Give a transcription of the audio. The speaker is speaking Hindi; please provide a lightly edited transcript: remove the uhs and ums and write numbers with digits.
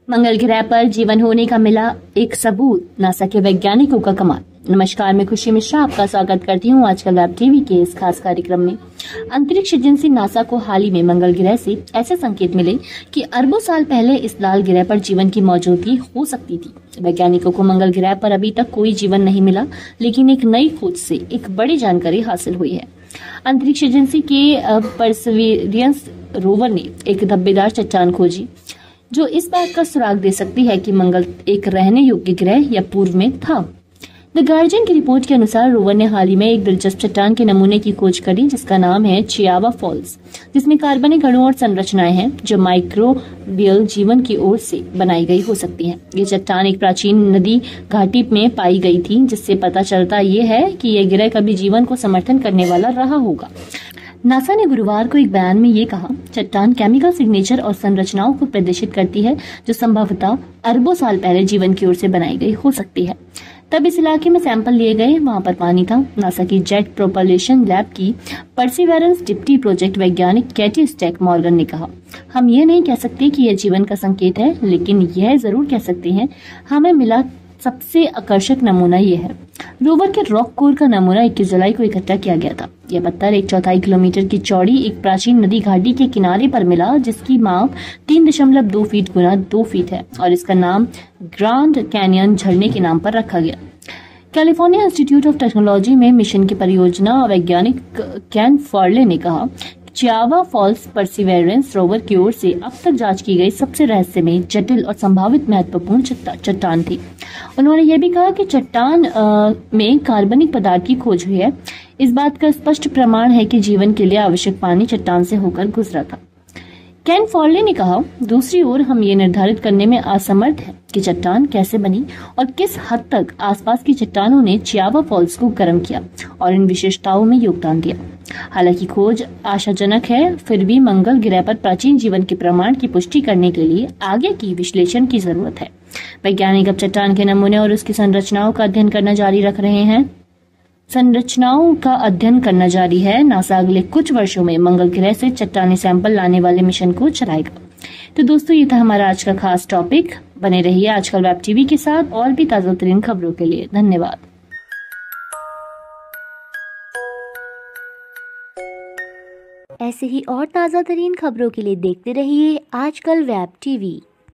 मंगल ग्रह पर जीवन होने का मिला एक सबूत, नासा के वैज्ञानिकों का कमाल। नमस्कार, मैं खुशी मिश्रा आपका स्वागत करती हूँ आजकल वेब टीवी के इस खास कार्यक्रम में। अंतरिक्ष एजेंसी नासा को हाल ही में मंगल ग्रह से ऐसे संकेत मिले कि अरबों साल पहले इस लाल ग्रह पर जीवन की मौजूदगी हो सकती थी। वैज्ञानिकों को मंगल ग्रह पर अभी तक कोई जीवन नहीं मिला, लेकिन एक नई खोज से एक बड़ी जानकारी हासिल हुई है। अंतरिक्ष एजेंसी के परसिवियरेंस रोवर ने एक धब्बेदार चट्टान खोजी जो इस बात का सुराग दे सकती है कि मंगल एक रहने योग्य ग्रह या पूर्व में था। द गार्जियन की रिपोर्ट के अनुसार रोवर ने हाल ही में एक दिलचस्प चट्टान के नमूने की खोज करी जिसका नाम है चियावा फॉल्स, जिसमें कार्बनिक अणु और संरचनाएं हैं जो माइक्रोबियल जीवन की ओर से बनाई गई हो सकती हैं। ये चट्टान एक प्राचीन नदी घाटी में पाई गई थी, जिससे पता चलता ये है कि यह ग्रह कभी जीवन को समर्थन करने वाला रहा होगा। नासा ने गुरुवार को एक बयान में ये कहा, चट्टान केमिकल सिग्नेचर और संरचनाओं को प्रदर्शित करती है जो संभवतः अरबों साल पहले जीवन की ओर से बनाई गई हो सकती है। तब इस इलाके में सैंपल लिए गए, वहां पर पानी था। नासा की जेट प्रोपल्शन लैब की परसिवेरेंस डिप्टी प्रोजेक्ट वैज्ञानिक कैटी स्टैक मॉर्गन ने कहा, हम ये नहीं कह सकते कि यह जीवन का संकेत है, लेकिन यह जरूर कह सकते हैं हमें मिला सबसे आकर्षक नमूना यह है। रोवर के रॉक कोर का नमूना 21 जुलाई को इकट्ठा किया गया था। यह पत्थर 1/4 किलोमीटर की चौड़ी एक प्राचीन नदी घाटी के किनारे पर मिला, जिसकी माप 3.2 फीट गुना 2 फीट है और इसका नाम ग्रांड कैनियन झरने के नाम पर रखा गया। कैलिफोर्निया इंस्टीट्यूट ऑफ टेक्नोलॉजी में मिशन की परियोजना वैज्ञानिक कैन फॉर्ले ने कहा, चियावा फॉल्स परसिवेरेंस रोवर की ओर से अब तक जांच की गई सबसे रहस्यमय, जटिल और संभावित महत्वपूर्ण चट्टान थी। उन्होंने यह भी कहा कि चट्टान में कार्बनिक पदार्थ की खोज हुई है। इस बात का स्पष्ट प्रमाण है कि जीवन के लिए आवश्यक पानी चट्टान से होकर गुजरा था। कैन फॉर्ले ने कहा, दूसरी ओर हम ये निर्धारित करने में असमर्थ हैं कि चट्टान कैसे बनी और किस हद तक आसपास की चट्टानों ने चियावा फॉल्स को गर्म किया और इन विशेषताओं में योगदान दिया। हालांकि खोज आशाजनक है, फिर भी मंगल ग्रह पर प्राचीन जीवन के प्रमाण की पुष्टि करने के लिए आगे की विश्लेषण की जरूरत है। वैज्ञानिक अब चट्टान के नमूने और उसकी संरचनाओं का अध्ययन करना जारी है। नासा अगले कुछ वर्षों में मंगल ग्रह से चट्टानी सैंपल लाने वाले मिशन को चलाएगा। तो दोस्तों, ये था हमारा आज का खास टॉपिक। बने रहिए आजकल वेब टीवी के साथ और भी ताजा तरीन खबरों के लिए। धन्यवाद। ऐसे ही और ताजा तरीन खबरों के लिए देखते रहिए आजकल वेब टीवी।